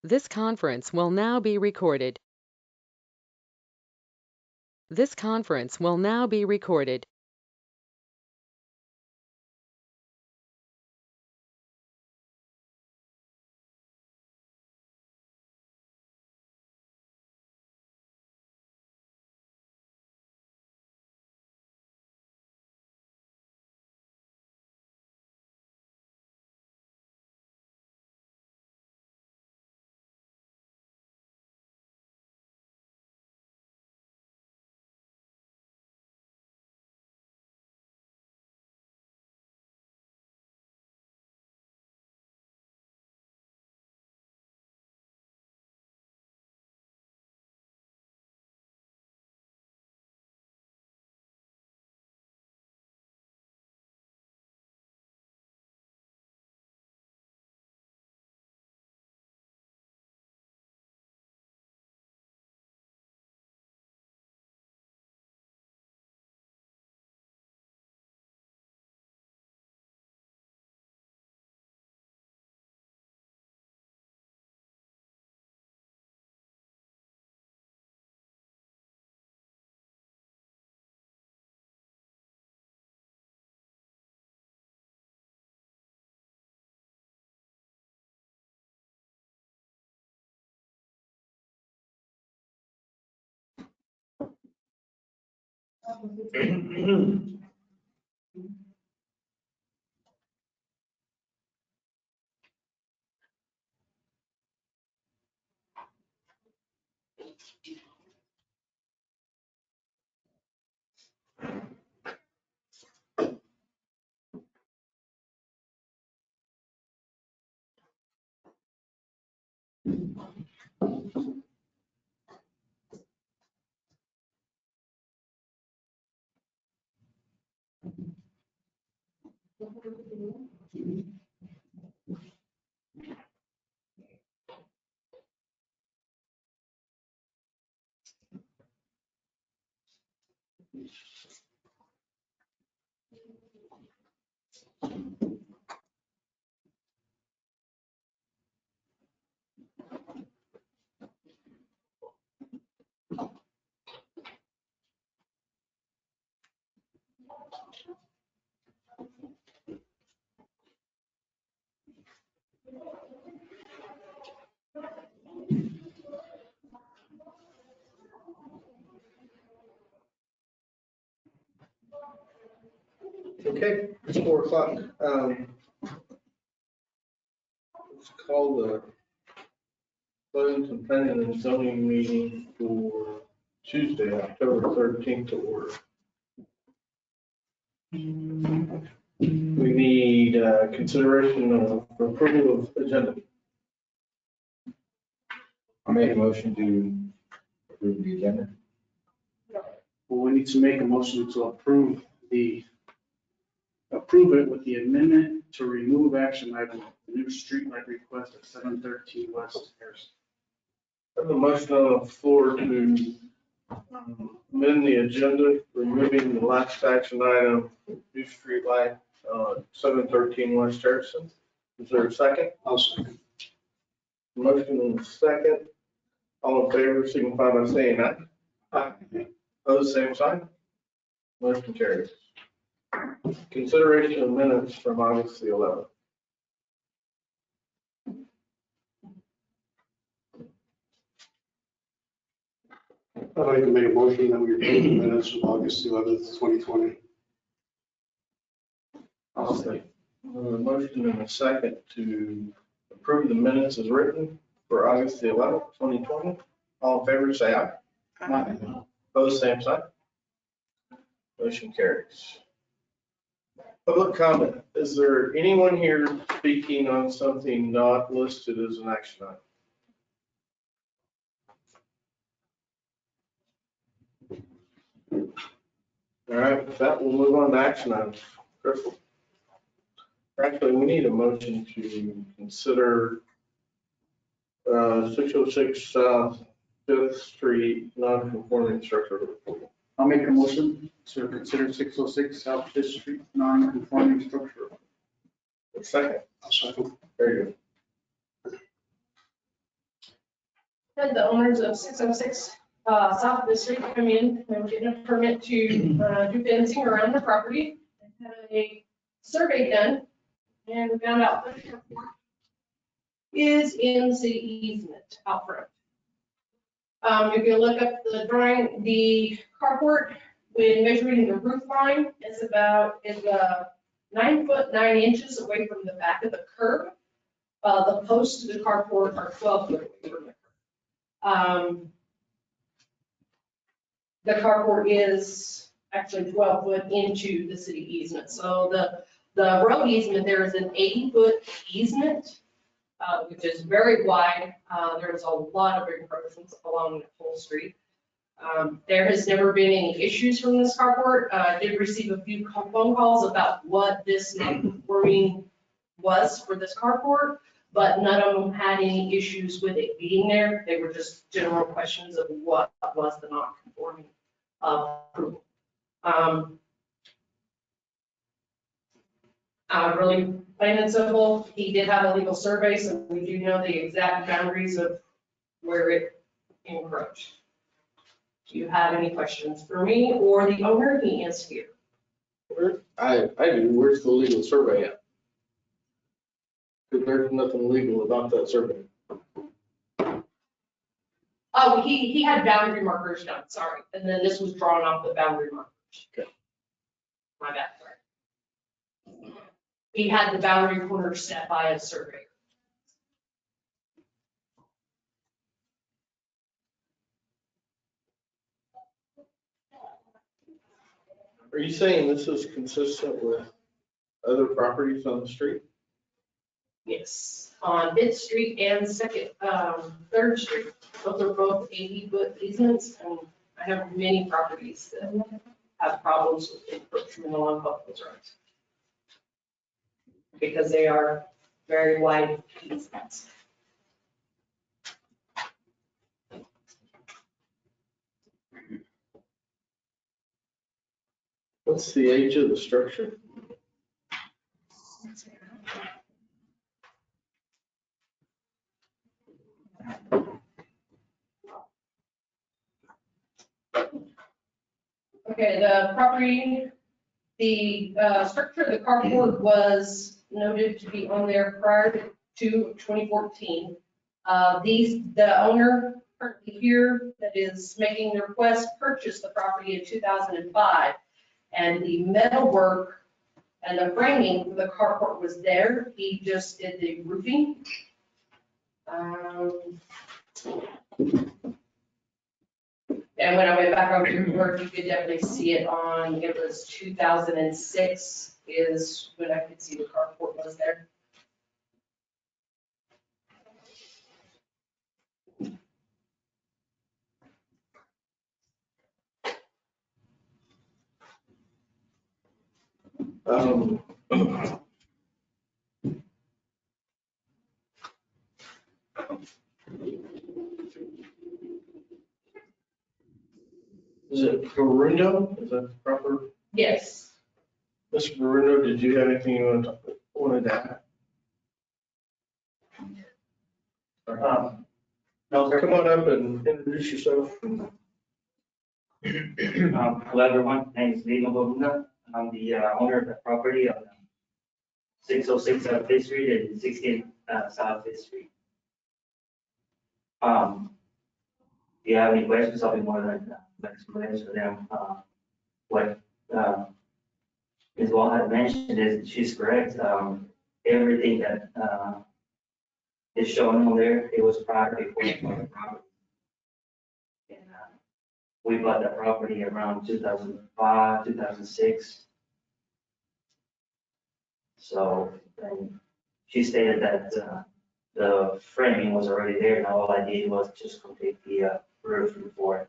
This conference will now be recorded. This conference will now be recorded. Okay, it's 4 o'clock. Let's call the Pleasanton Planning and Zoning meeting for Tuesday, October 13th to order. We need consideration of approval of agenda. I made a motion to approve the agenda. Well, we need to make a motion to approve it with the amendment to remove action item, the new streetlight request at 713 West Harrison. I have a motion on the floor to amend the agenda, removing the last action item, new street light, 713 West Harrison. Is there a second? I'll second. Motion and a second. All in favor, signify by saying aye. Aye. Opposed, same sign. Motion carries. Consideration of minutes from August the 11th. I'd like to make a motion that we approve the minutes from August 11th, 2020. I'll say. A motion and a second to approve the minutes as written for August the 11th, 2020. All in favor, say aye. Aye. Opposed, same sign. Motion carries. Public comment. Is there anyone here speaking on something not listed as an action item? All right, with that, we'll move on to action items. Crystal. Actually, we need a motion to consider 606 South 5th Street non-conforming structure. I'll make a motion to consider 606 South Fifth Street non-conforming structure. Second. I'll second. Very good. Had the owners of 606 South of the street come in, they were getting a permit to do fencing around the property. They had a survey done, and we found out that the carport is in the city easement out front. If you look up the drawing, the carport, when measuring the roof line, is 9 foot 9 inches away from the back of the curb. The posts to the carport are 12 foot away from the curb. The carport is actually 12 foot into the city easement. So the road easement, there is an 80-foot easement, which is very wide. There's a lot of encroachments along the whole street. There has never been any issues from this carport. I did receive a few phone calls about what this non-conforming was for this carport, but none of them had any issues with it being there. They were just general questions of what was the non-conforming approval. Really plain and simple, he did have a legal survey, so we do know the exact boundaries of where it encroached. Do you have any questions for me or the owner? He is here. I do, where's the legal survey at? Because there's nothing legal about that survey. Oh, he had boundary markers done, sorry. And then this was drawn off the boundary markers. Okay. My bad, sorry. He had the boundary corners set by a surveyor. Are you saying this is consistent with other properties on the street? Yes, on Fifth Street and Third Street. Those are both 80-foot easements, and I have many properties that have problems with encroachment along both those roads. Because they are very wide easements. What's the age of the structure? Okay, the property, the structure of the carport was noted to be on there prior to 2014. The owner currently here that is making the request purchased the property in 2005. And the metalwork and the framing for the carport was there. He just did the roofing. And when I went back over to work, you could definitely see it on, it was 2006 is when I could see the carport was there. Is it Barundo? Is that the proper? Yes. Mr. Barundo, did you have anything you wanted to add? No, sir. Come on up and introduce yourself. Hello, everyone. My name is Lino Borunda. I'm the owner of the property on 606 South Fifth Street and 16 South Fifth Street. If you have any questions, I'll be more than to answer them. What Ms. Wall had mentioned is she's correct. Everything that is shown on there, it was prior before we bought the property. And we bought that property around 2005, 2006. So she stated that the framing was already there, and all I did was just complete the roof for it.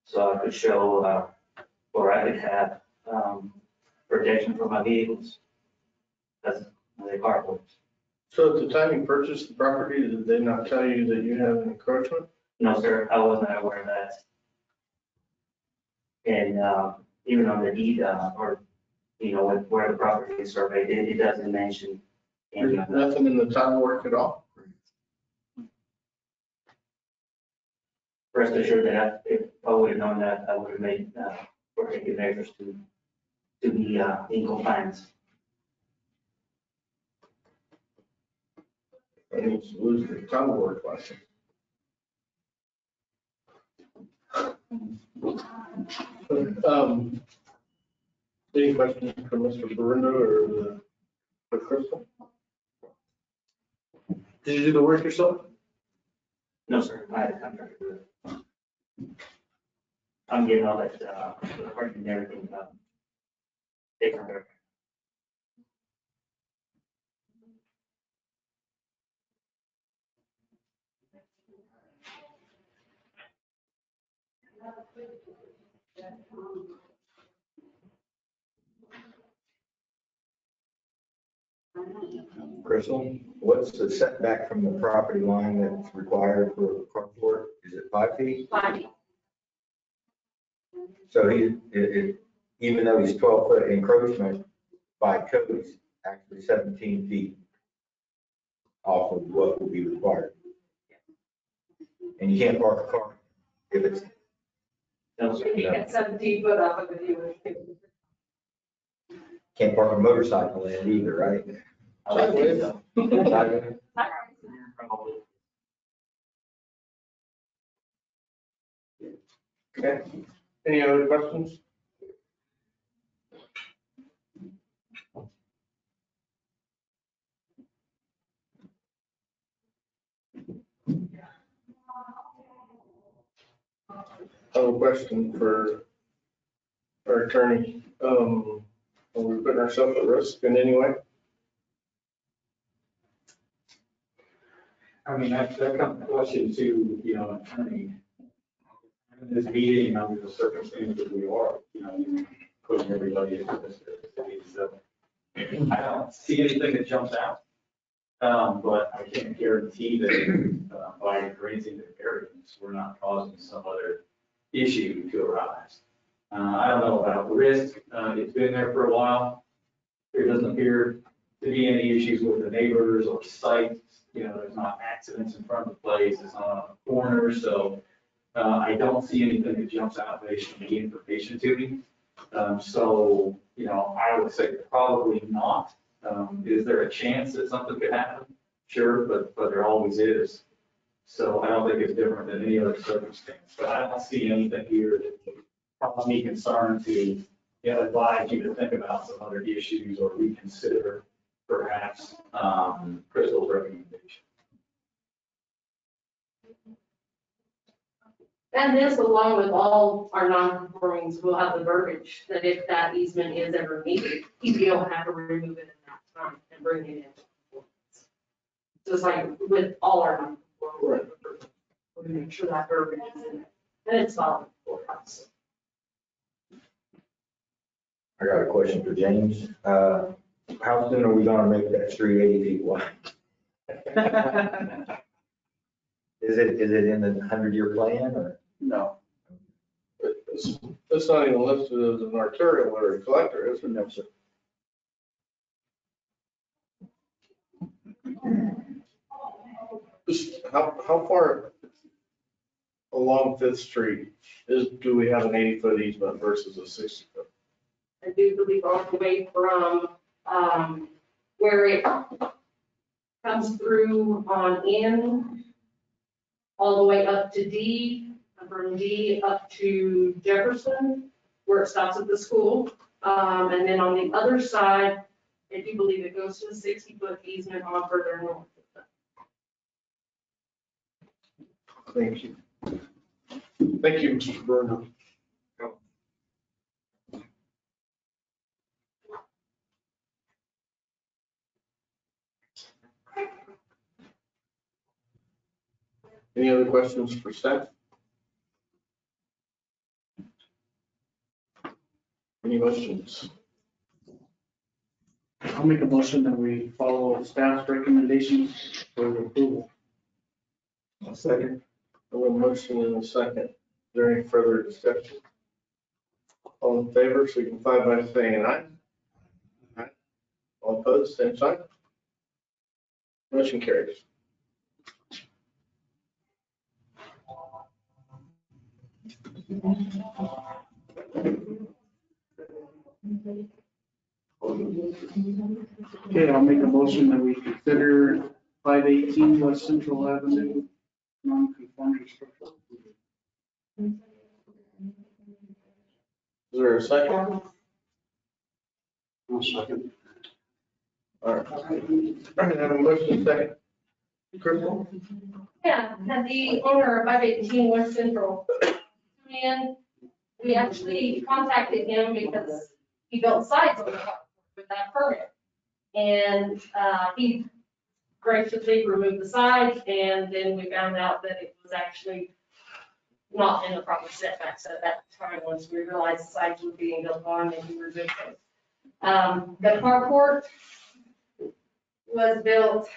So I could show, or I could have protection for my vehicles as the carport. So at the time you purchased the property, did they not tell you that you have an encroachment? No, sir, I was not aware of that. And even on the deed, or, where the property is surveyed, it doesn't mention any There's of that. nothing in the title work at all? rest assured that if I would have known that, I would have made, protective measures to be, in compliance. I need to lose the tunnel work license. Any questions for Mr. Burindo or Crystal? Did you do the work yourself? No, sir, I had a contract to do it. I'm getting all that, the parking and everything, taken care of. Crystal, what's the setback from the property line that's required for a carport? Is it 5 feet? 5 feet. So even though he's 12-foot encroachment by code, he's actually 17 feet off of what would be required. And you can't park a car if it's, No, sir. You get 17 foot off of the view. can't park a motorcycle in it either, right? I would think so. Probably. Okay, any other questions? I have a question for our attorney. Are we putting ourselves at risk in any way? I mean, that comes to question to, an attorney. In this meeting, under the circumstances we are, putting everybody into this. So I don't see anything that jumps out. But I can't guarantee that by granting the variance, we're not causing some other issue to arise. I don't know about the risk. It's been there for a while. There doesn't appear to be any issues with the neighbors or sites. There's not accidents in front of the place. It's not on a corner. So I don't see anything that jumps out based on the information to me. So, I would say probably not. Is there a chance that something could happen? Sure, but there always is. So I don't think it's different than any other circumstance. But I don't see anything here that would cause me concern to advise you to think about some other issues or reconsider perhaps Crystal's recommendation. And this, along with all our non-conformings, will have the verbiage that if that easement is ever needed, you don't have to remove it at that time and bring it in. Just like with all our non-conformings, we make sure that verbiage is in it. And it's valid for us. I got a question for James. How soon are we gonna make that street 80 feet wide? Is it in the 100-year plan or? No. It's not even listed as an arterial or a collector, is it? No, sir. How far along Fifth Street do we have an 80-foot easement versus a 60-foot? I do believe all the way from where it comes through on in, all the way up to D, and from D up to Jefferson, where it stops at the school. And then on the other side, I do believe it goes to a 60-foot easement on further north. Thank you. Thank you, Mr. Bruno. Any other questions for staff? Any questions? I'll make a motion that we follow staff's recommendations for approval. A second. I have a motion and a second. Is there any further discussion? All in favor, signify by saying aye. Aye. All opposed, same sign. Motion carries. Okay, I'll make a motion that we consider 518 West Central Avenue non-conforming structure. Is there a second? I'll second. All right. All right, I have a motion second. Crystal? Yeah, had the owner of 518 West Central come in. We actually contacted him because he built sides on the property without permit. And he graciously removed the sides, and then we found out that it was actually not in the proper setbacks at that time. Once we realized the sides were being built on, and we removed those. The carport was built.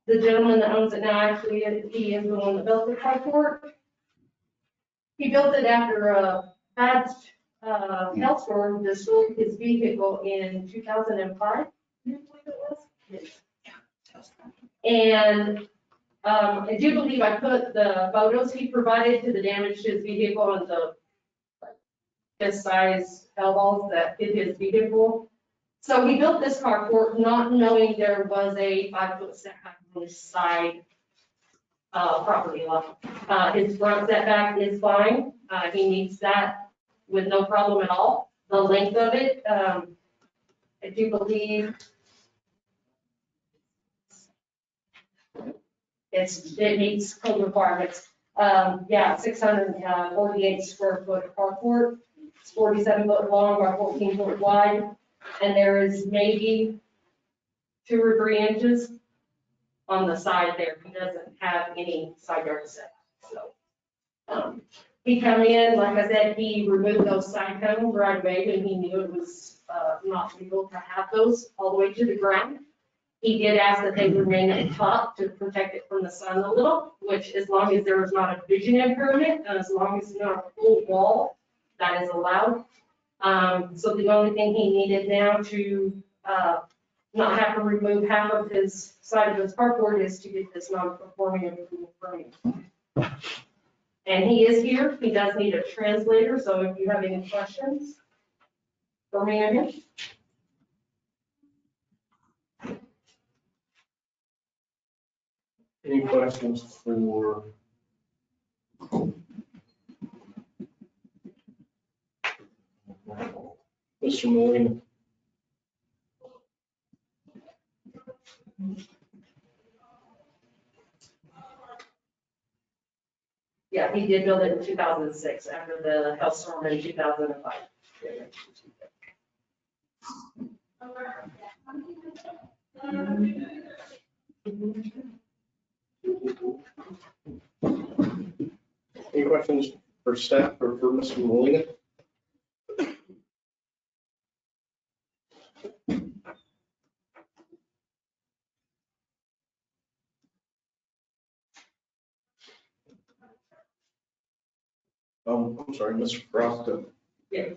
The gentleman that owns it now, actually, he is the one that built the carport. He built it after a bad hailstorm destroyed his vehicle in 2005. I believe it was. And I do believe I put the photos he provided to the damage to his vehicle and the this size elbows that hit his vehicle. So he built this carport not knowing there was a 5-foot setback on the side property line. His front setback is fine. He meets that with no problem at all. The length of it, I do believe it meets code requirements. Yeah, 648 square foot carport. It's 47 foot long by 14 foot wide. And there is maybe 2 or 3 inches on the side there. He doesn't have any side yard setback. So he come in, like I said, he removed those side cones right away when he knew it was not legal to have those all the way to the ground. He did ask that they remain at the top to protect it from the sun a little, which as long as there was not a vision impairment, and as long as it's not a full wall, that is allowed. So the only thing he needed now to not have to remove half of his side of his carport is to get this non-conforming approval from you. And he is here. He does need a translator, so if you have any questions for me or him. Any questions for Mr. Molina? Yeah, he did build it in 2006 after the hailstorm in 2005. Any questions for staff or for Mr. Molina? I'm sorry, Mr. Frost. Yeah.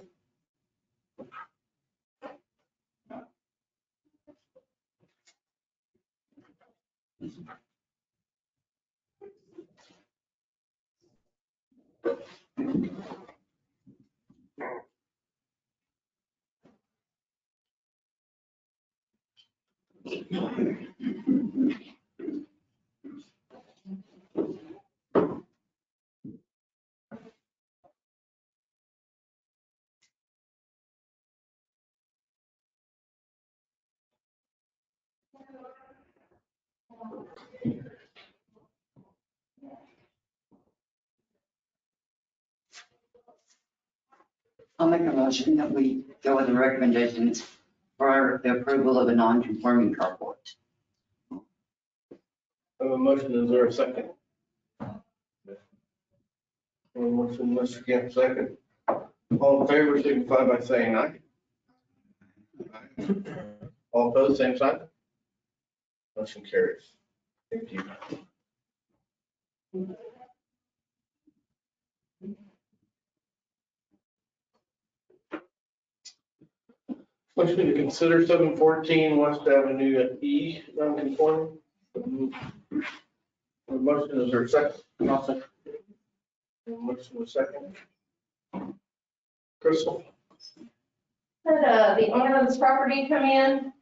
I'll make a motion that we go with the recommendations for the approval of a non-conforming carport. I have a motion, is there a second? Motion, Mr. Camp, second. All in favor, signify by saying aye. All opposed, same sign. Motion carries. Thank you. Motion to consider 714 West Avenue at E, non-conforming. Motion, is there a second? Motion was second. Crystal? Had the owner of this property come in,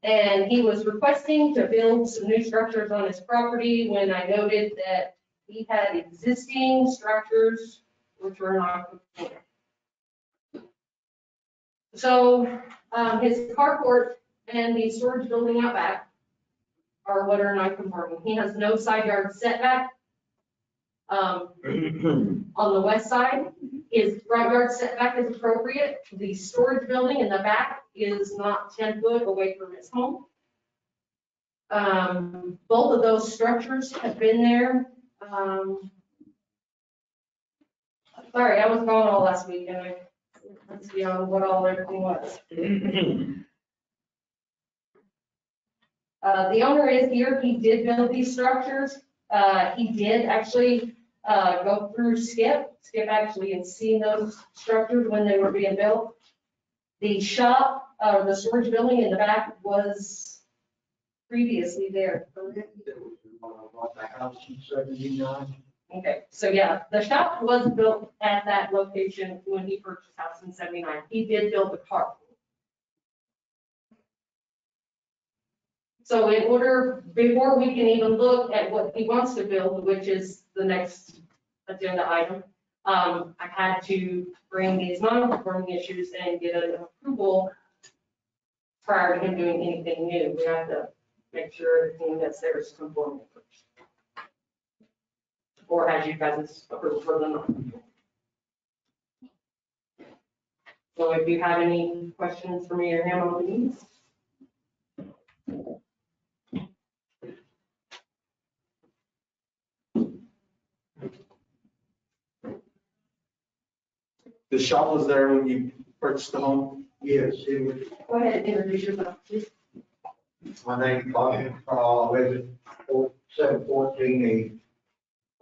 and he was requesting to build some new structures on his property when I noted that he had existing structures which were not conforming. So his carport and the storage building out back are what are not conforming. He has no side yard setback on the west side. His front yard setback is appropriate. The storage building in the back is not 10 foot away from his home. Both of those structures have been there. Sorry, I was gone all last week and I let's see on what all everything was. The owner is here. He did build these structures. He did actually go through Skip. Skip actually had seen those structures when they were being built. The shop, the storage building in the back was previously there. Okay, so yeah, the shop was built at that location when he purchased house in 79. He did build the park. So in order, before we can even look at what he wants to build, which is the next agenda item, I had to bring these non-conforming issues and get an approval prior to him doing anything new. We have to make sure everything that's there is conforming first. Or has you guys' approval for the non-conforming. So if you have any questions for me or him on these. The shop was there when you purchased the home? Yes, it was. Go ahead and introduce yourself, please. My name's Bobby, I live at 714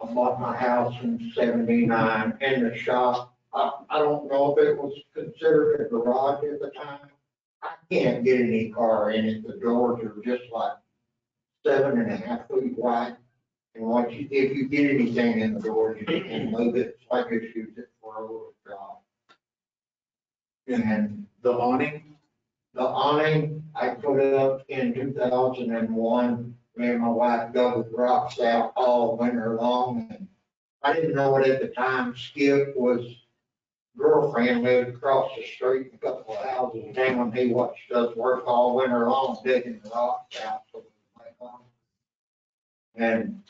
I bought my house in 79 in the shop. I don't know if it was considered a garage at the time. I can't get any car in it. The doors are just like 7.5 feet wide. And once you, if you get anything in the door, you can move it. It's like it's used it for a little job. And The awning? the awning, I put it up in 2001. Me and my wife dug the rocks out all winter long. And I didn't know it at the time. Skip was girlfriend lived across the street, a couple of houses down. He watched us work all winter long digging the rocks out. And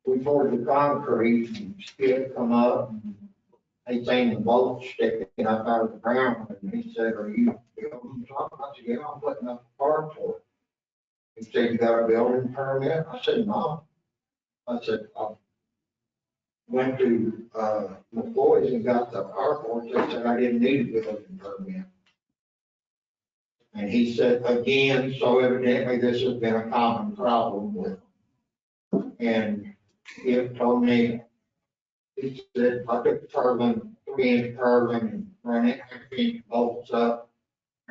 we poured the concrete and Skip come up. He seen the bolts sticking up out of the ground, and he said, "Are you building something?" I said, "Yeah, I'm putting up a carport." He said, "You got a building permit?" I said, "No." I said, "I went to McCoy's and got the carport." They said I didn't need a building permit. And he said, again, so evidently this has been a common problem with him. And he told me, he said, I took the turbine, 3-inch turbine, and run it 6-inch bolts up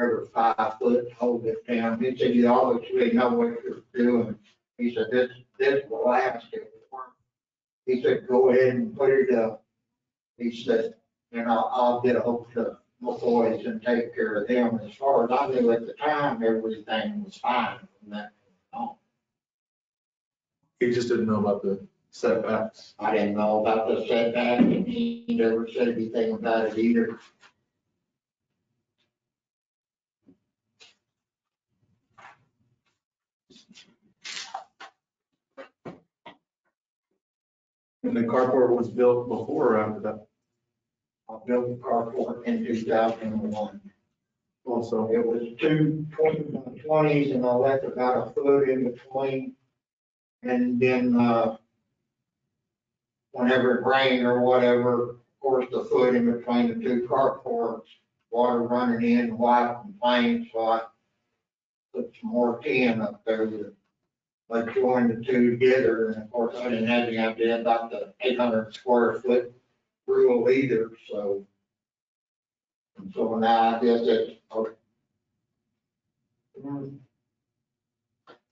every 5 foot, hold it down. He said, "You obviously know what you're doing." He said, this will last it. He said, "Go ahead and put it up." He said, "And I'll get a hold of McCoy's and take care of them." As far as I knew at the time, everything was fine from that point on. He just didn't know about the setbacks. I didn't know about the setback, and he never said anything about it either. And the carport was built before or after that? I built the carport in 2001. Also, It was 2 20s and I left about a foot in between. And then, whenever it rained or whatever, of course, the foot in between the 2 carports, water running in, white and plain, so I put some more tin up there to like join the 2 together. And of course, I didn't have any idea about the 800 square foot rule either, so. And so now I guess it's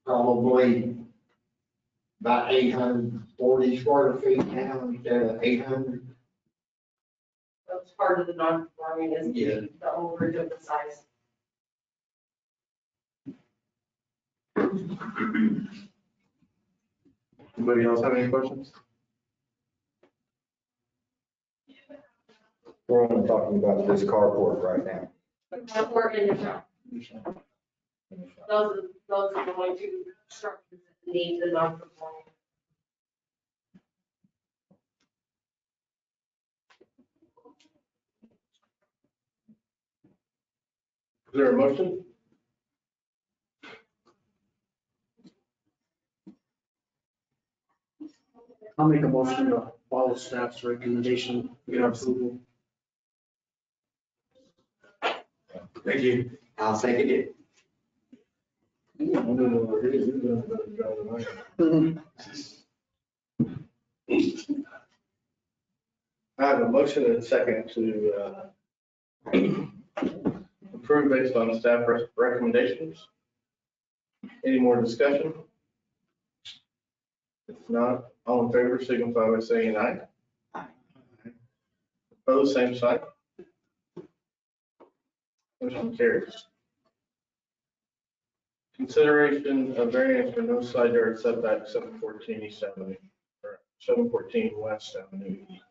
probably about 840 square feet now instead of 800. That's part of the non-conforming is Yeah. the overage of the size. Anybody else have any questions? We're only talking about this carport right now. Or in the shop. Those are the only two structures that need the non-conforming. Is there a motion? I'll make a motion to follow staff's recommendation, get approval. Thank you. I'll second it. I have a motion and a second to approve based on staff recommendations. Any more discussion? If not, all in favor signify by saying aye. Aye. Opposed, same sign. Motion carries. Consideration of variance for no side yard setback 714 East Avenue, or 714 West Avenue East.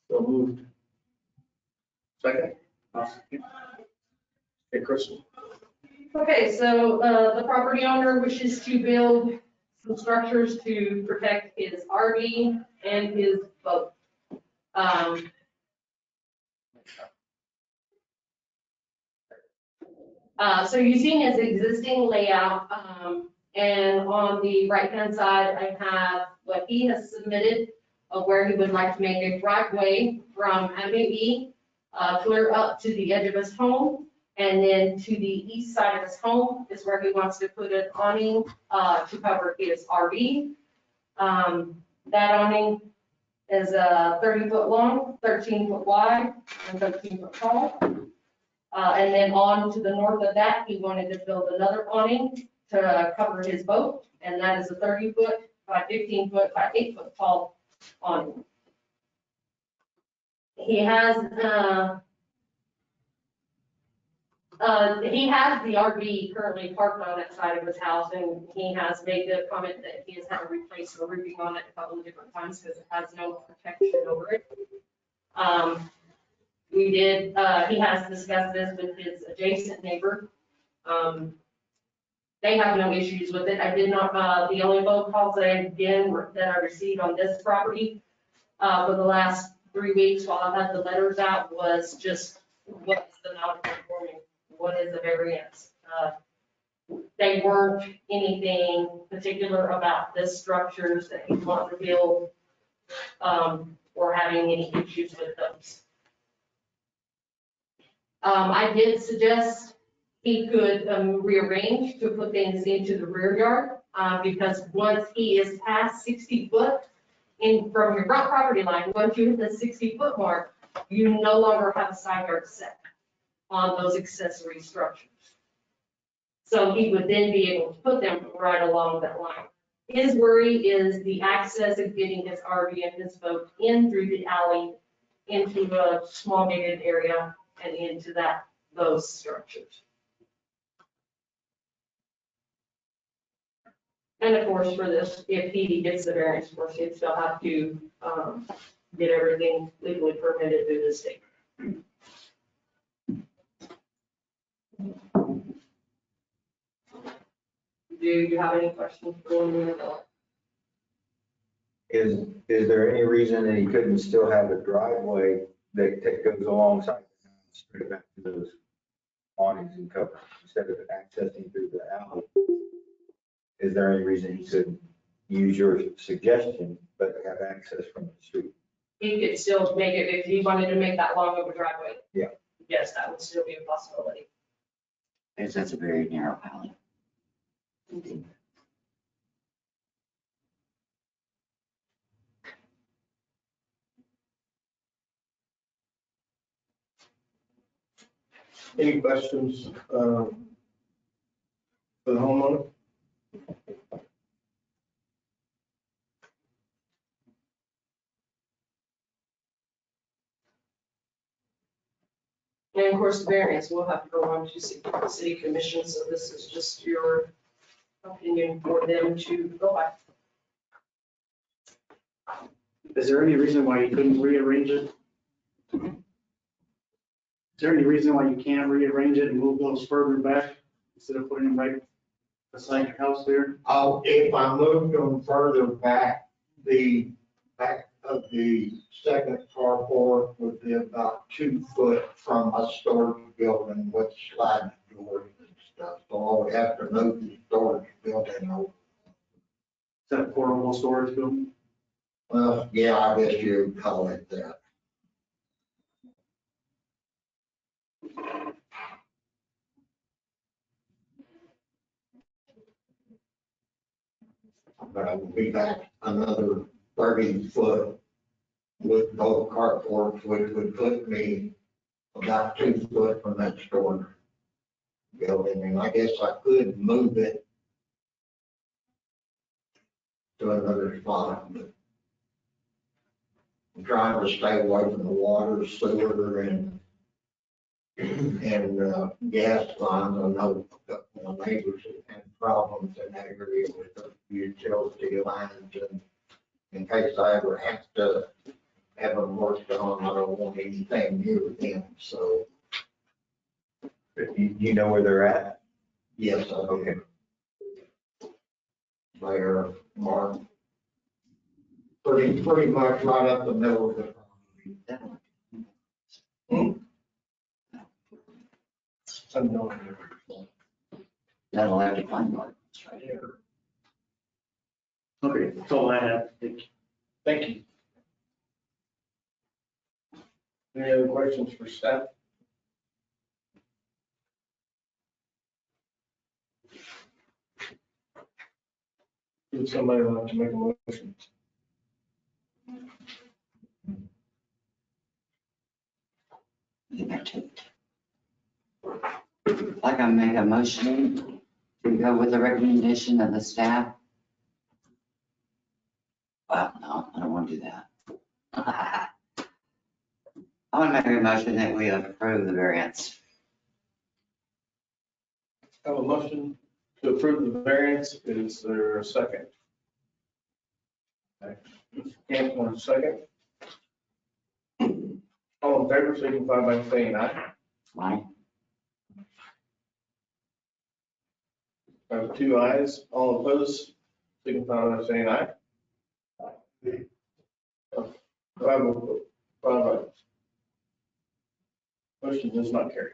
So moved. Second? Hey, Crystal. Okay, so the property owner wishes to build some structures to protect his RV and his boat. So you've seen his existing layout, and on the right-hand side, I have what he has submitted of where he would like to make a driveway from Avenue E, clear up to the edge of his home, and then to the east side of his home is where he wants to put an awning to cover his RV. That awning is 30-foot long, 13-foot wide, and 13-foot tall. And then on to the north of that, he wanted to build another awning to cover his boat, and that is a 30-foot by 15-foot by 8-foot tall awning. He has the RV currently parked on that side of his house, and he has made the comment that he has had to replace the roofing on it a couple of different times because it has no protection over it. He has discussed this with his adjacent neighbor. They have no issues with it. I did not, the only phone calls that I received on this property for the last 3 weeks while I had the letters out was just what's the non-conforming, what is the variance. They weren't anything particular about the structures that he wanted to build or having any issues with those. I did suggest he could rearrange to put things into the rear yard because once he is past 60 foot from your front property line, once you hit the 60-foot mark, you no longer have a side yard set on those accessory structures. So he would then be able to put them right along that line. His worry is the access of getting his RV and his boat in through the alley into a small gated area and into those structures. And of course, for this, if he gets the variance, of course, he'd still have to get everything legally permitted through the state. Do you have any questions for me? Is there any reason that he couldn't still have a driveway that goes alongside straight back to those awnings and covers instead of accessing through the alley? Is there any reason he couldn't use your suggestion, but have access from the street? He could still make it, if he wanted to make that long of a driveway. Yeah. Yes, that would still be a possibility. Because that's a very narrow alley. Any questions for the homeowner? And of course, the variance will have to go on to city commission, so this is just your opinion for them to go by. Is there any reason why you couldn't rearrange it? Is there any reason why you can't rearrange it and move those further back instead of putting them right beside your house there? Oh, if I moved them further back, the back of the second carport would be about 2 foot from a storage building with sliding doors and stuff. So I would have to move the storage building over. Is that a portable storage building? Well, yeah, I guess you would call it that. But I would be back another 30 foot with both carports, which would put me about 2 foot from that storage building. And I guess I could move it to another spot, but I'm trying to stay away from the water, sewer, and gas lines. I know that my neighbors have had problems in that area with the utility lines, and in case I ever have to have them worked on, I don't want anything near them, so. You know where they're at? Yes, I Okay. They're marked pretty much right up the middle of the property. That electric line, it's right here. Okay, that's all I have. Thank you. Thank you. Any other questions for staff? Would somebody like to make a motion? Get back to it. Like I make a motion to go with the recommendation of the staff. Well, no, I don't want to do that. I want to make a motion that we approve the variance. Have a motion to approve the variance. Is there a second? Camp, one second. All in favor, signify by saying aye. Aye. I have 2 ayes. All opposed, signify by saying aye. 5 ayes. Motion does not carry.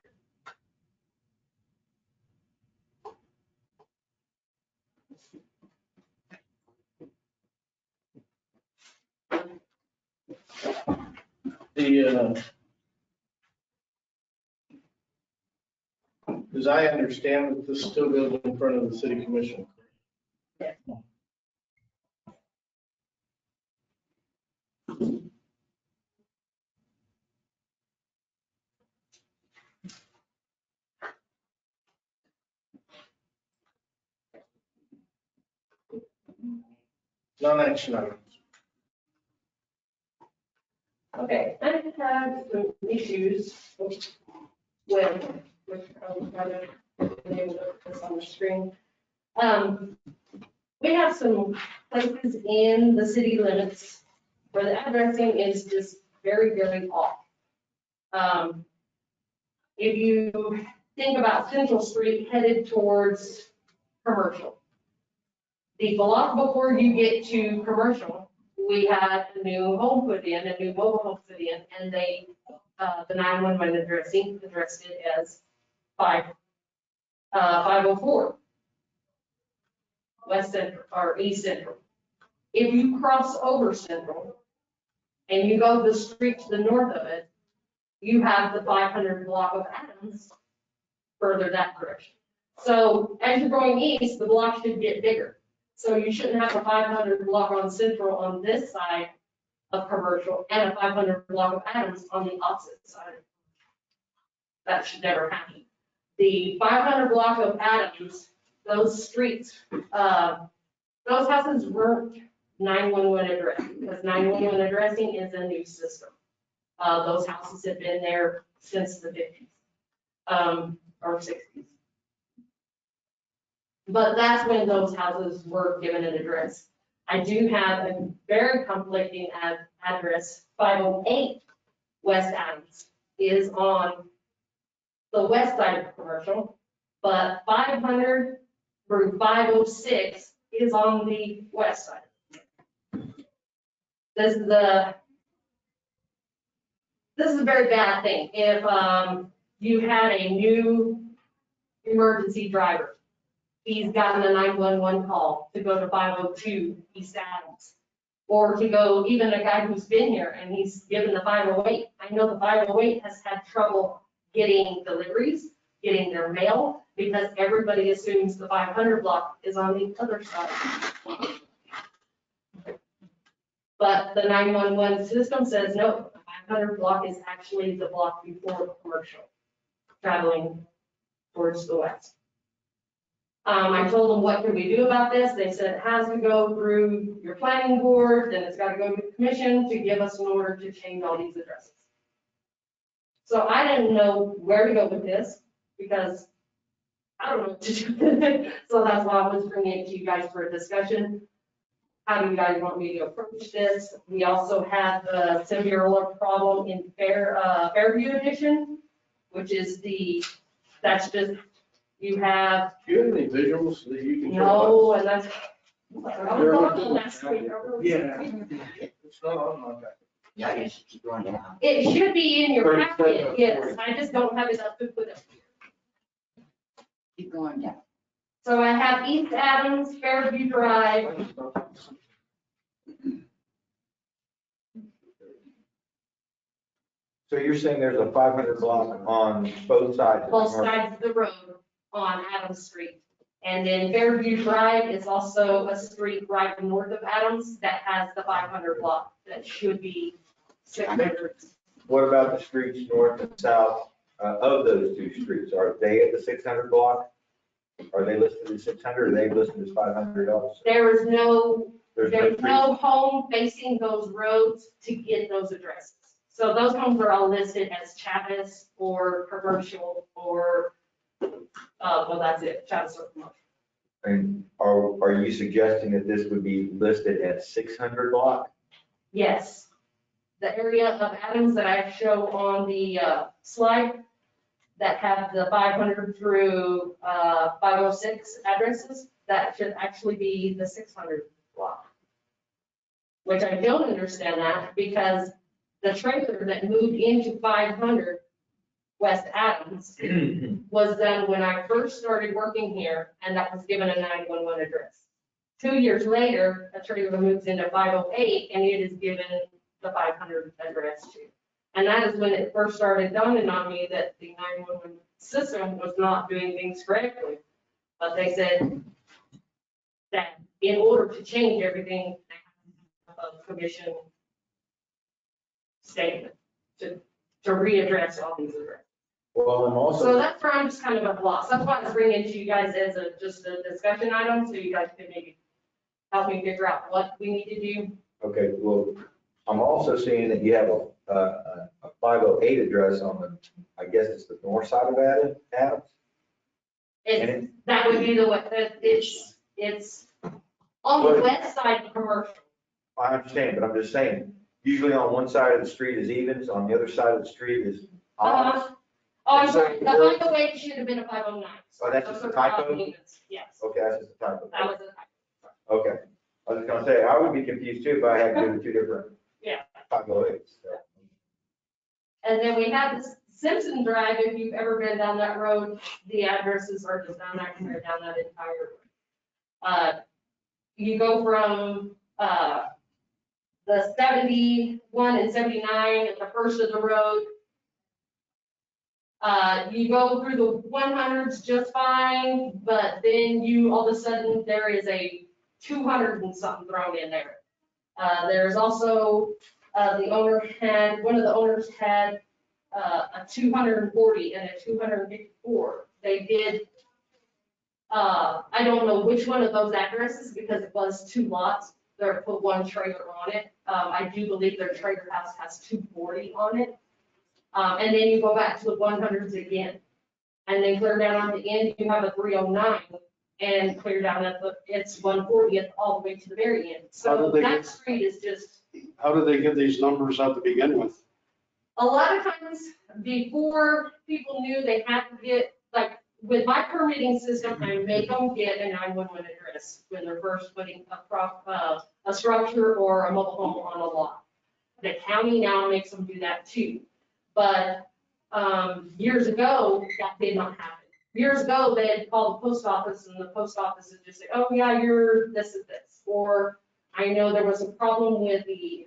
As I understand it, this still goes in front of the city commission. Non-action items. Okay, I had some issues with, I'm trying to enable this on the screen. We have some places in the city limits where the addressing is just very, very off. If you think about Central Street headed towards Commercial, the block before you get to Commercial, we had a new home put in, a new mobile home put in, and they, the 911 addressing addressed it as 504 West Central or East Central. If you cross over Central and you go the street to the north of it, you have the 500 block of Adams further that direction. So as you're going east, the block should get bigger. So you shouldn't have a 500 block on Central on this side of Commercial and a 500 block of Adams on the opposite side. That should never happen. The 500 block of Adams, those streets, those houses weren't 911 addressing because 911 addressing is a new system. Those houses have been there since the 50s. or 60s. But that's when those houses were given an address. I do have a very conflicting address. 508 West Adams is on the west side of commercial, but 500 through 506 is on the west side. This is a very bad thing. If you had a new emergency driver, he's gotten a 911 call to go to 502 East Adams, or to go, even a guy who's been here and he's given the 508. I know the 508 has had trouble getting deliveries, getting their mail, because everybody assumes the 500 block is on the other side. But the 911 system says, no, the 500 block is actually the block before commercial, traveling towards the west. I told them, what can we do about this? They said it has to go through your planning board, then it's got to go to the commission to give us an order to change all these addresses. So I didn't know where to go with this, because I don't know what to do with it. So that's why I was bringing it to you guys for a discussion. How do you guys want me to approach this? We also have the similar problem in Fairview Edition, which is that's just, you have. Do you have any visuals that you can show No, us? and that's. I was on last week. Yeah. It's not on my back. Yeah, I just keep going down. It should be in your 37 packet, or yes. 40. I just don't have it up to put up. Keep going down. So I have East Adams, Fairview Drive. So you're saying there's a 500 block on both sides of Both commercial? sides of the road on Adams Street. And then Fairview Drive is also a street right north of Adams that has the 500 block that should be 600. What about the streets north and south of those two streets? Are they at the 600 block? Are they listed as 600 or are they listed as 500 also? There is no, There's there's street- no home facing those roads to get those addresses. So those homes are all listed as Chavez or commercial or, well, that's it, Chavez or commercial. And are you suggesting that this would be listed as 600 block? Yes. The area of Adams that I show on the slide that have the 500 through 506 addresses, that should actually be the 600 block. Which I don't understand that, because the trailer that moved into 500 West Adams was done when I first started working here, and that was given a 911 address. 2 years later, a trailer moves into 508, and it is given the 500 address too. And that is when it first started dawning on me that the 911 system was not doing things correctly. But they said that in order to change everything, a commission statement to readdress all these addresses. Well, I'm So also, that's where I'm just kind of at a loss. That's why I was bringing it to you guys as just a discussion item, so you guys can maybe help me figure out what we need to do. okay, well, I'm also seeing that you have a 508 address on the, I guess it's the north side of Adams? That would be the way, it's on the west side of commercial. I understand, but I'm just saying, usually on one side of the street is Evans, on the other side of the street is odds. Oh, I'm sorry, the 508 should have been a 509. Oh, that's just a Those are typo? odd units. Yes, Okay, that's just the type of. that was a typo. Okay, I was gonna say, I would be confused too if I had to do the two different. Yeah. 508s. So. And then we have this Simpson Drive, if you've ever been down that road, the addresses are just down that entire road. You go from, the 71 and 79 at the first of the road. You go through the 100s just fine, but then all of a sudden, there is a 200 and something thrown in there. There's also, one of the owners had a 240 and a 254. They did, I don't know which one of those addresses, because it was two lots. They put one trailer on it. I do believe their trailer house has 240 on it. And then you go back to the 100s again. And then clear down at the end, you have a 309, and clear down at it's 140th all the way to the very end. How So did they that get- street is just, How do they get these numbers out to begin with? a lot of times before people knew they had to get, like, with my permitting system, I make them get a 911 address when they're first putting a structure or a mobile home on a lot. The county now makes them do that too. But years ago, that did not happen. Years ago, they'd call the post office and the post office would just say, oh yeah, you're this is this. Or I know there was a problem with the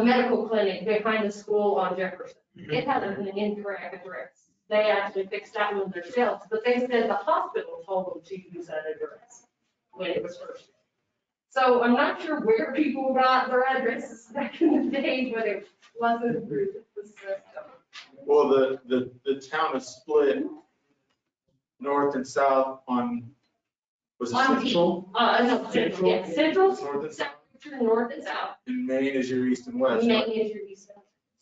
medical clinic behind the school on Jefferson. It had an incorrect address. They actually fixed that one themselves, but they said the hospital told them to use that address when it was first. So I'm not sure where people got their addresses back in the day, but it wasn't through the system. Well, the town is split north and south on, was it On central? No, central, yeah, central, North and south. north and south. And Maine is your east and west. Maine right? is your east.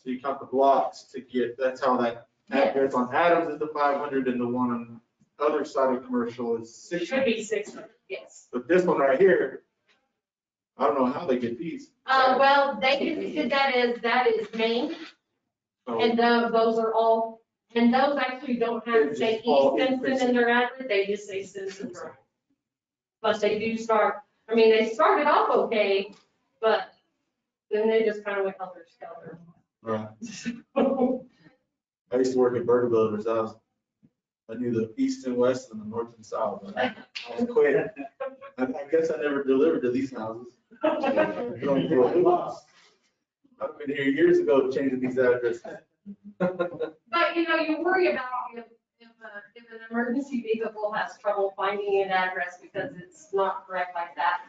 So you count the blocks to get, that's how that address on Adams is the 500 and the one on the other side of commercial is Should 600. be 600, yes. But this one right here, I don't know how they get these. Well, they did that is Maine, So and those are all, and those actually don't have to say Just all East Simpson in their address, they just say Simpson Drive. But they do start, I mean, they started off okay, but then they just kind of went helter-skelter. right. I used to work at Burger Builders. I knew the east and west and the north and south. But I was quit. I guess I never delivered to these houses. I've been here years ago changing these addresses. But, you worry about if an emergency vehicle has trouble finding an address because it's not correct like that,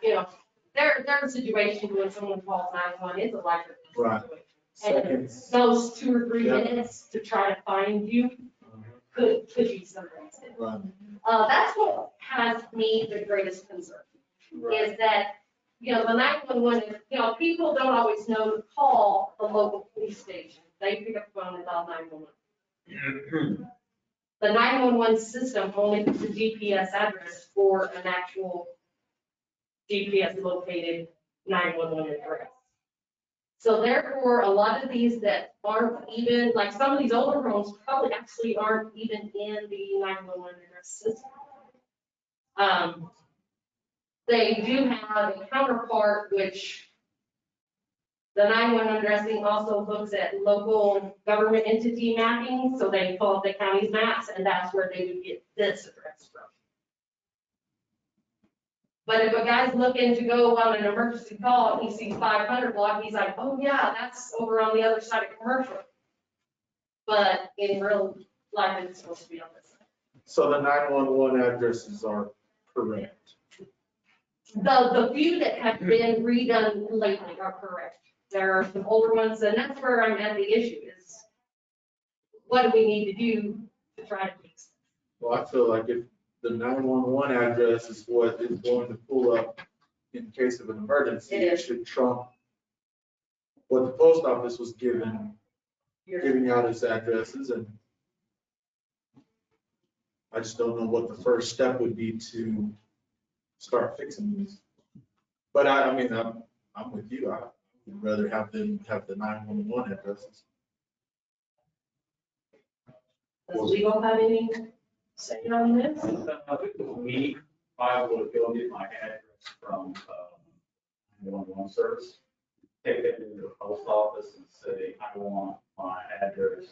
there are situations when someone calls 911, it's a life or death Right. situation. And Seconds. those 2 or 3 Yeah. minutes to try to find you could be something. Right. That's what has me the greatest concern, is that, the 911, people don't always know to call the local police station. They pick up the phone and dial 911. The 911 system only puts a GPS address for an actual GPS located 911 address. So therefore, a lot of these that aren't even, like some of these older homes probably actually aren't even in the 911 address system. They do have a counterpart, which the 911 addressing also looks at local government entity mapping. So they pull up the county's maps and that's where they would get this address from. But if a guy's looking to go on an emergency call and he sees 500 block, he's like, oh yeah, that's over on the other side of commercial. But in real life, it's supposed to be on this side. So the 911 addresses are correct. The few that have been redone lately are correct. There are some older ones, and that's where I'm at the issue is, what do we need to do to try to fix it? Well, I feel like if the 911 address is what is going to pull up in case of an emergency, It it is. should trump what the post office was giving out as addresses, and I just don't know what the first step would be to start fixing these. But I mean, I'm with you. I would rather have them have the 911 addresses. Does legal have any say on this? Me, I would go get my address from 911 service, take that into the post office and say, I want my address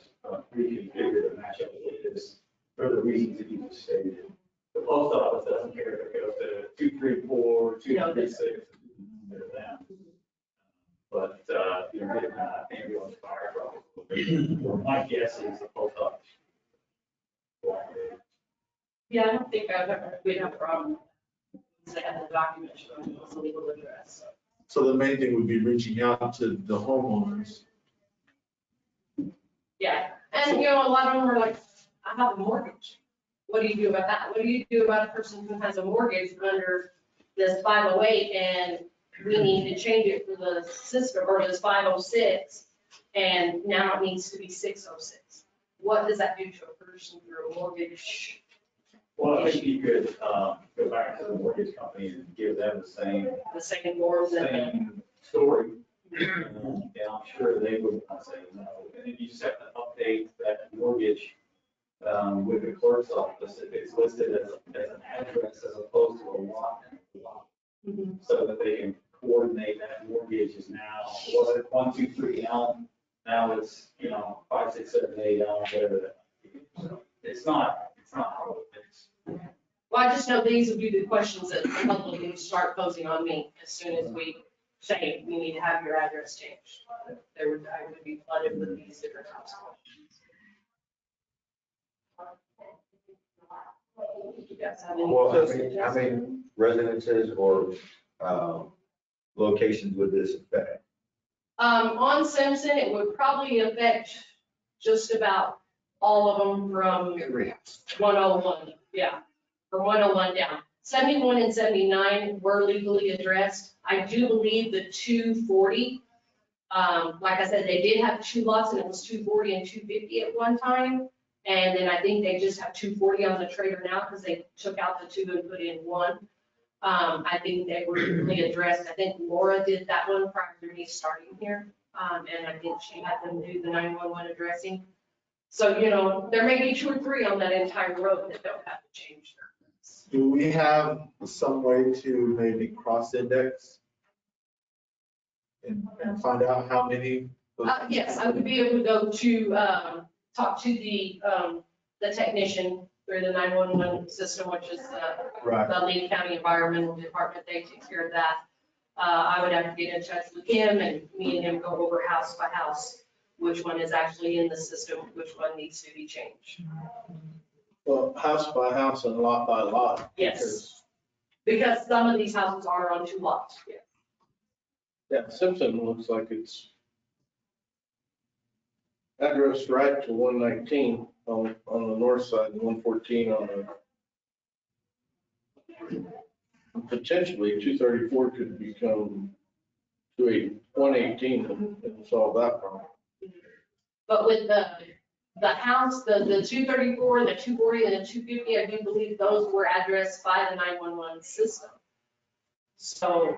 reconfigured to match up with this for the reasons that you just stated. The post office doesn't care if it goes to 234, 236, they're them. But, you're getting an ambulance fire truck. My guess is the post office. Yeah, I don't think we'd have a problem. They have the document showing it's a legal address. So the main thing would be reaching out to the homeowners. Yeah, and a lot of them are like, I have a mortgage. What do you do about that? What do you do about a person who has a mortgage under this 508 and we need to change it for the system, or this 506, and now it needs to be 606? What does that do to a person? person through a mortgage. Well, I think you could, go back to the mortgage company and give them the same Form that. same story. And I'm sure they would not say no. And then you just have to update that mortgage with the clerk's office if it's listed as an address as opposed to a lot. Mhm. So that they can coordinate that mortgage is now, was it 123 Elm? Now it's, 5, 6, 7, 8 Elm, whatever that. Might be. So it's not hard to fix. Well, I just know these would be the questions that the public would start posing on me as soon as we say we need to have your address changed. I would be flooded with these different types of questions. You guys have any Well, questions? how many residences or locations would this affect? On Simpson, it would probably affect just about all of them from 101, yeah, from 101 down. 71 and 79 were legally addressed. I do believe the 240, like I said, they did have 2 lots and it was 240 and 250 at one time. And then I think they just have 240 on the trailer now because they took out the 2 and put in 1. I think they were legally addressed. I think Laura did that one prior to me starting here. And I think she had them do the 911 addressing. So, there may be 2 or 3 on that entire road that don't have to change their. Do we have some way to maybe cross-index and find out how many? Yes, I would be able to go to, talk to the technician through the 911 system, which is Right. the Lee County Environmental Department. They take care of that. I would have to get in touch with him and me and him go over house by house, which one is actually in the system, which one needs to be changed. Well, house by house and lot by lot. Yes. Because some of these houses are on 2 lots. Yeah, Simpson looks like it's addressed right to 119 on the north side and 114 on the. Potentially 234 could become 118 and solve that problem. But with the house, the 234 and the 240 and the 250, I do believe those were addressed by the 911 system. So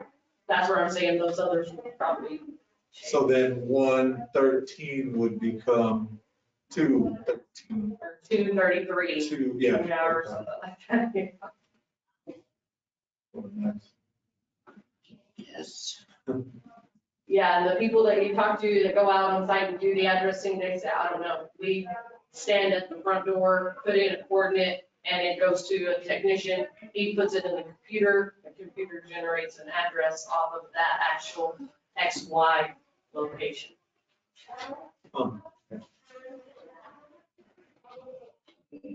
that's where I'm saying those others will probably. So then 113 would become 213. Or 233. 2, yeah. Or something like that. Yes. Yeah, and the people that you talk to that go out on site and do the addressing, they say, I don't know. We stand at the front door, put in a coordinate, and it goes to a technician. He puts it in the computer generates an address off of that actual XY location.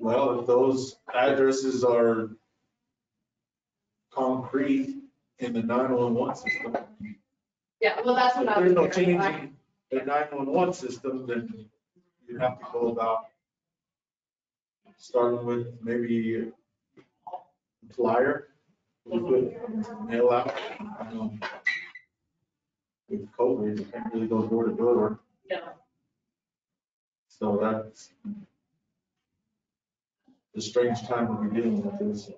Well, if those addresses are concrete in the 911 system, Yeah, well, that's what if I there's no was change hearing. in the 911 system, then you have to go about starting with maybe a flyer, we put mail out. With COVID, you can't really go door to door. Yeah. So that's the strange time to be dealing with this.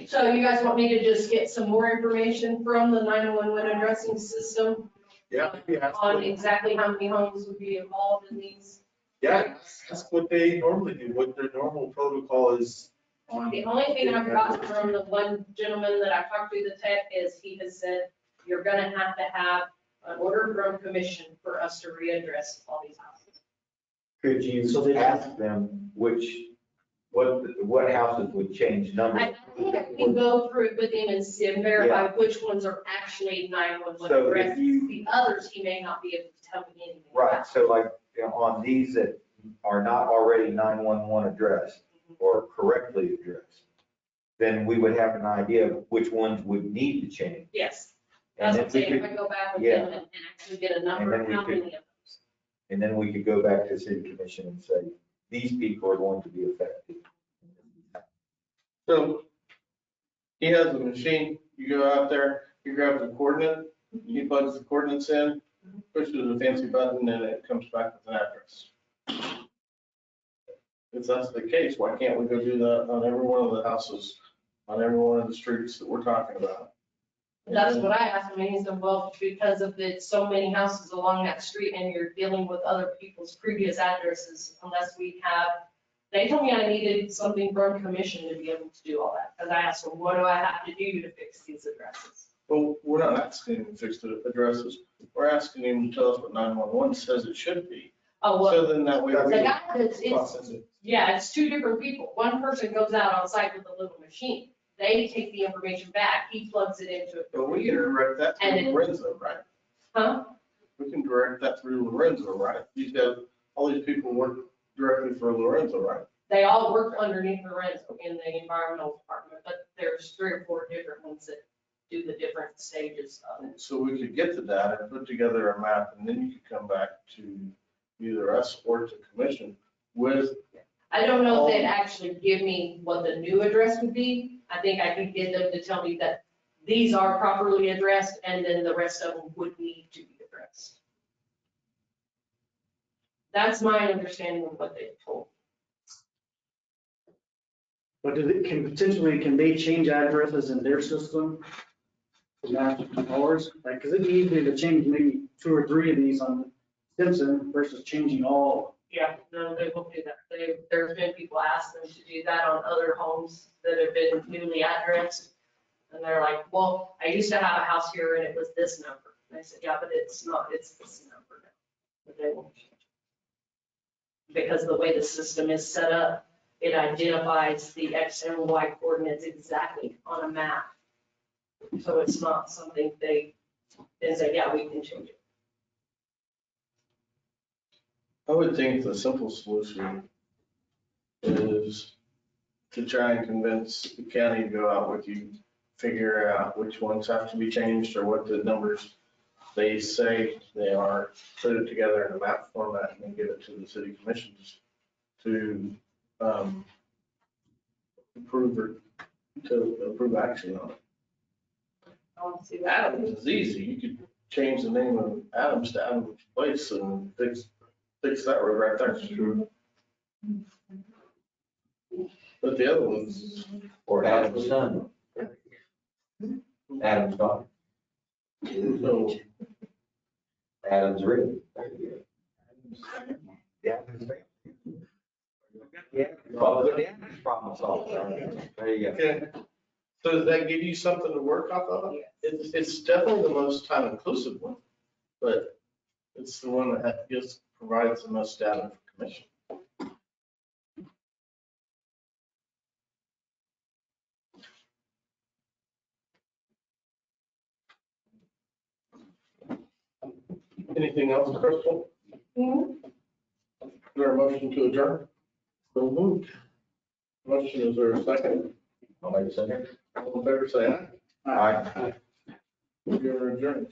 So you guys want me to just get some more information from the 911 addressing system Yeah, maybe ask on what, exactly how many homes would be involved in these? yeah, ask what they normally do, what their normal protocol is on. The only thing I've gotten from the one gentleman that I talked to, the tech, is he has said, you're gonna have to have an order from commission for us to readdress all these houses. Could you ask them what houses would change numbers? I think I can go through it with him and see and verify which ones are actually 911 So if addresses. you- The others, he may not be able to tell me anything Right, about. so like, on these that are not already 911 addressed or correctly addressed, then we would have an idea of which ones would need to change. Yes, And that's what I'm then we saying, if could, I go back with yeah. him and actually get a number And of then we how could- many of those. and then we could go back to the city commission and say, these people are going to be affected. So he has a machine, you go out there, you grab the coordinate, he plugs the coordinates in, pushes a fancy button, and it comes back with an address. If that's the case, why can't we go do that on every one of the houses, on every one of the streets that we're talking about? That's what I asked him, and he said, well, because of the, so many houses along that street and you're dealing with other people's previous addresses, unless we have, they told me I needed something from commission to be able to do all that. Because I asked them, what do I have to do to fix these addresses? Well, we're not asking him to fix the addresses. We're asking him to tell us what 911 says it should be. Oh, well, So then that way the we guy that's, it's, process it. yeah, it's two different people. One person goes out on site with a little machine. They take the information back, he plugs it into a But we can computer. direct that And through it- Lorenzo, right? Huh? We can direct that through Lorenzo, right? These guys, all these people work directly for Lorenzo, right? They all work underneath Lorenzo in the environmental department, but there's 3 or 4 different ones that do the different stages of it. So we could get the data, put together a map, and then you could come back to either us or to commission with, I don't know if they'd actually give me what the new address would be. I think I could get them to tell me that these are properly addressed, and then the rest of them would need to be addressed. That's my understanding of what they told me. But can they change addresses in their system? To match ours? Like, cause it'd be easy to change maybe 2 or 3 of these on Simpson versus changing all. Yeah, no, they won't do that. There's been people ask them to do that on other homes that have been newly addressed. And they're like, well, I used to have a house here and it was this number. And I said, yeah, but it's not, it's this number now. But they won't change it. Because the way the system is set up, it identifies the X and Y coordinates exactly on a map. So it's not something they say, yeah, we can change it. I would think the simple solution is to try and convince the county to go out with you, figure out which ones have to be changed or what the numbers they say they are, put it together in a map format and then give it to the city commissions to approve action on it. I want to see that. Adams is easy. You could change the name of Adams to Adams Place and fix that road right there. True. But the other ones, Or Adam's son. Adam's daughter. so Adam's rig. Yeah. Yeah. Problem solved. There you go. okay. So does that give you something to work off of? It's definitely the most time inclusive one, but it's the one that provides the most data for commission. Anything else, Crystal? Is there a motion to adjourn? So moved. Motion, is there a second? I'll make a second. All in favor, say aye. Aye. You're adjourned.